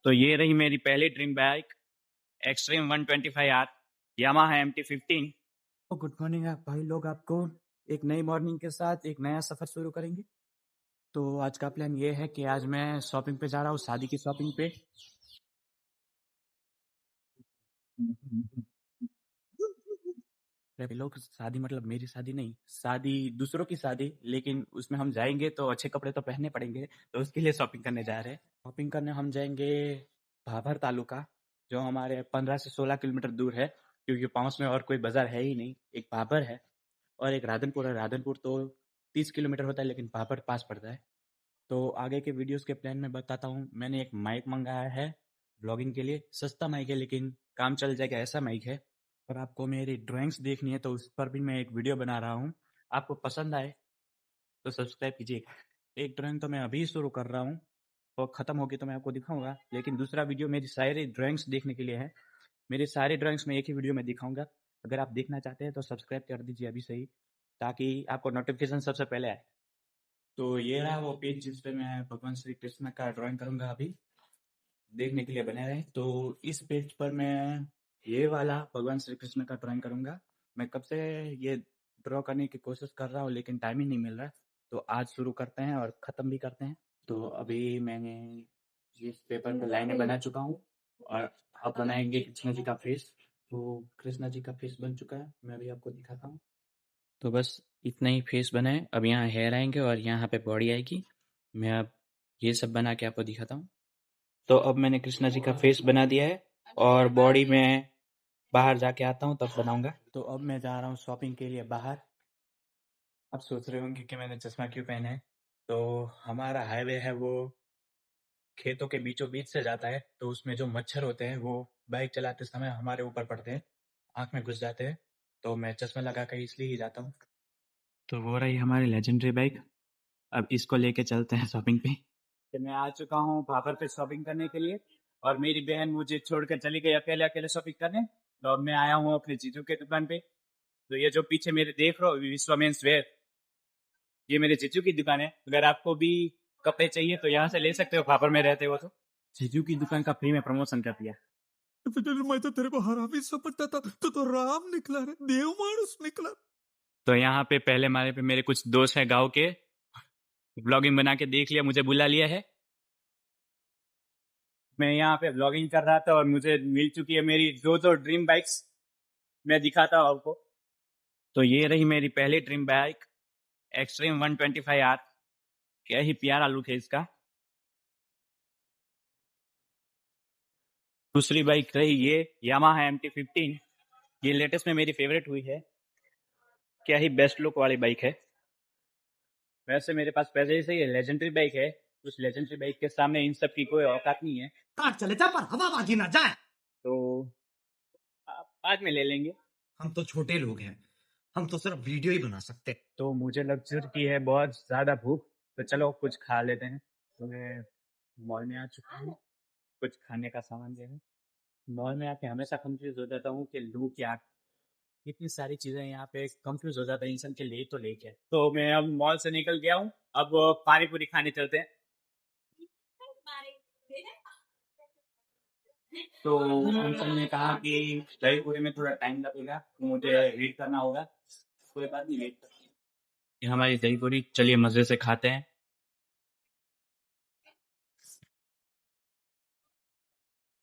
तो ये रही मेरी पहली dream bike extreme 125R Yamaha MT-15। Good morning आप भाई लोग, आपको एक नई मॉर्निंग के साथ एक नया सफ़र शुरू करेंगे। तो आज का प्लान ये है कि आज मैं शॉपिंग पे जा रहा हूँ, शादी की शॉपिंग पे। अरे लोग, शादी मतलब मेरी शादी नहीं, शादी दूसरों की शादी, लेकिन उसमें हम जाएंगे तो अच्छे कपड़े तो पहनने पड़ेंगे। तो उसके लिए शॉपिंग करने जा रहे हैं। शॉपिंग करने हम जाएंगे भाभर तालुका, जो हमारे 15 से 16 किलोमीटर दूर है, क्योंकि पास में और कोई बाजार है ही नहीं। एक भाभर है और एक राधनपुर है। राधनपुर तो 30 किलोमीटर होता है, लेकिन भाभर पास पड़ता है। तो आगे के वीडियोस के प्लान में बताता हूँ। मैंने एक माइक मंगाया है ब्लॉगिंग के लिए। सस्ता माइक है, लेकिन काम चल जाएगा ऐसा माइक है। और आपको मेरी ड्राइंग्स देखनी है तो उस पर भी मैं एक वीडियो बना रहा हूँ। आपको पसंद आए तो सब्सक्राइब कीजिएगा। एक ड्राइंग तो मैं अभी शुरू कर रहा हूँ और ख़त्म होगी तो मैं आपको दिखाऊंगा, लेकिन दूसरा वीडियो मेरी सारी ड्राइंग्स देखने के लिए है। मेरी सारी ड्राइंग्स मैं एक ही वीडियो में दिखाऊंगा। अगर आप देखना चाहते हैं तो सब्सक्राइब कर दीजिए अभी सही, ताकि आपको नोटिफिकेशन सबसे पहले आए। तो ये रहा वो पेज जिस पे मैं भगवान श्री कृष्ण का ड्राइंग करूंगा। अभी देखने के लिए बने रहे। तो इस पेज पर मैं ये वाला भगवान श्री कृष्ण का ड्राइंग करूंगा। मैं कब से ये ड्रॉ करने की कोशिश कर रहा हूँ, लेकिन टाइम ही नहीं मिल रहा। तो आज शुरू करते हैं और ख़त्म भी करते हैं। तो अभी मैंने इस पेपर पर लाइनें बना चुका हूँ और अब बनाएंगे कृष्ण जी का फेस। तो कृष्ण जी का फेस बन चुका है, मैं अभी आपको दिखाता हूँ। तो बस इतना ही फेस बना है। अब यहाँ हेयर आएंगे और यहाँ पे बॉडी आएगी। मैं अब ये सब बना के आपको दिखाता हूँ। तो अब मैंने कृष्णा जी का फेस बना दिया है और बॉडी में बाहर जाके आता हूँ तब बनाऊंगा। तो अब मैं जा रहा हूँ शॉपिंग के लिए बाहर। अब सोच रहे होंगे कि मैंने चश्मा क्यों पहना है। तो हमारा हाईवे है वो खेतों के बीचों बीच से जाता है, तो उसमें जो मच्छर होते हैं वो बाइक चलाते समय हमारे ऊपर पड़ते हैं, आँख में घुस जाते हैं। तो मैं चश्मा लगा कर इसलिए ही जाता हूँ। तो वो रही हमारी लेजेंडरी बाइक। अब इसको लेके चलते हैं शॉपिंग पे। तो मैं आ चुका हूँ भाभर पे शॉपिंग करने के लिए, और मेरी बहन मुझे छोड़कर चली गई अकेले अकेले शॉपिंग करने। तो अब मैं आया हूँ अपने जीजू के दुकान पे। तो ये जो पीछे मेरे देख रहे हो विश्वा मेंस वेयर, ये मेरे जीजू की दुकान है। अगर आपको भी कपड़े चाहिए तो यहाँ से ले सकते हो, भाभर में रहते हो तो। जीजू की दुकान का फ्री में प्रमोशन कर दिया। मैं तो तेरे को हरामी समझता था, तो राम निकला रे, देव मानुस निकला। तो यहाँ पे पहले हमारे पे मेरे कुछ दोस्त हैं गाँव के, ब्लॉगिंग बना के देख लिया, मुझे बुला लिया है। मैं यहाँ पे ब्लॉगिंग कर रहा था और मुझे मिल चुकी है मेरी दो ड्रीम बाइक्स। मैं दिखाता हूँ आपको। तो ये रही मेरी पहली ड्रीम बाइक एक्सट्रीम 125R। क्या ही प्यारा लुक है इसका। दूसरी बाइक रही ये यामाहा MT-15। ये लेटेस्ट में मेरी फेवरेट हुई है। क्या ही बेस्ट लुक वाली बाइक है। वैसे मेरे पास पहले से ही लेजेंडरी बाइक है, उस लेजेंडरी बाइक के सामने इन सब की कोई औकात नहीं है। कार चले जा पर हवाबाजी ना जाए। तो बाद में ले लेंगे। हम तो छोटे लोग हैं, हम तो सिर्फ वीडियो ही बना सकते। तो मुझे लग चुकी है बहुत ज़्यादा भूख, तो चलो कुछ खा लेते हैं। तो मैं मॉल में आ चुका हूँ कुछ खाने का सामान लेने। मॉल में आके हमेशा कंफ्यूज हो जाता हूँ कि लूँ क्या। इतनी सारी चीज़ें यहाँ पे, कंफ्यूज हो जाता है इंसान के लिए तो ले क्या। तो मैं अब मॉल से निकल गया हूँ, अब पानी पूरी खाने चलते हैं। तो अंकल ने कहा कि दही पूरी में थोड़ा टाइम लगेगा, तो मुझे वेट करना होगा। कोई बात नहीं, वेट करते हैं। ये हमारी दही पूरी, चलिए मज़े से खाते हैं।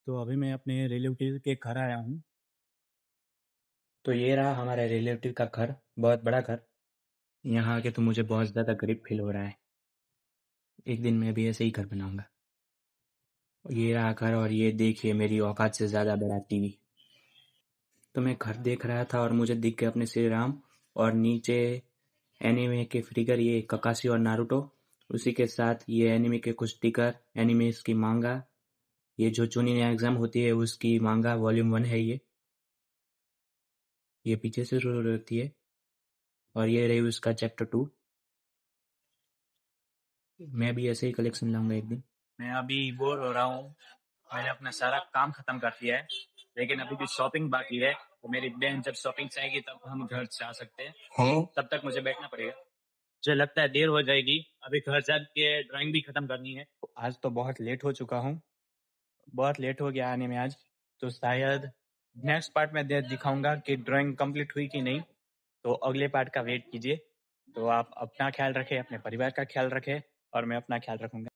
तो अभी मैं अपने रिलेटिव के घर आया हूँ। तो ये रहा हमारे रिलेटिव का घर, बहुत बड़ा घर। यहाँ आके तो मुझे बहुत ज़्यादा गरीब फील हो रहा है। एक दिन मैं भी ऐसे ही घर बनाऊंगा। ये रहा घर, और ये देखिए मेरी औकात से ज़्यादा बड़ा टीवी। तो मैं घर देख रहा था और मुझे दिख गए अपने श्री राम, और नीचे एनीमे के फिगर, ये ककाशी और नारुतो। उसी के साथ ये एनीमे के कुछ स्टिकर, एनीमेस की मांगा। ये जो चुनिन एग्जाम होती है उसकी मांगा वॉल्यूम 1 है ये पीछे से शुरू होती है, और ये रही उसका चैप्टर 2। मैं भी ऐसे ही कलेक्शन लाऊंगा एक दिन। मैं अभी बोर हो रहा हूँ, मैंने अपना सारा काम खत्म कर दिया है, लेकिन अभी भी शॉपिंग बाकी है। तो मेरी बहन जब शॉपिंग से आएगी तब हम घर से आ सकते हैं। हाँ, तब तक मुझे बैठना पड़ेगा। मुझे लगता है देर हो जाएगी, अभी घर जाके ड्राइंग भी खत्म करनी है। आज तो बहुत लेट हो चुका हूँ बहुत लेट हो गया आने में आज, तो शायद नेक्स्ट पार्ट में दिखाऊंगा कि ड्राइंग कंप्लीट हुई कि नहीं। तो अगले पार्ट का वेट कीजिए। तो आप अपना ख्याल रखें, अपने परिवार का ख्याल रखें और मैं अपना ख्याल रखूंगा।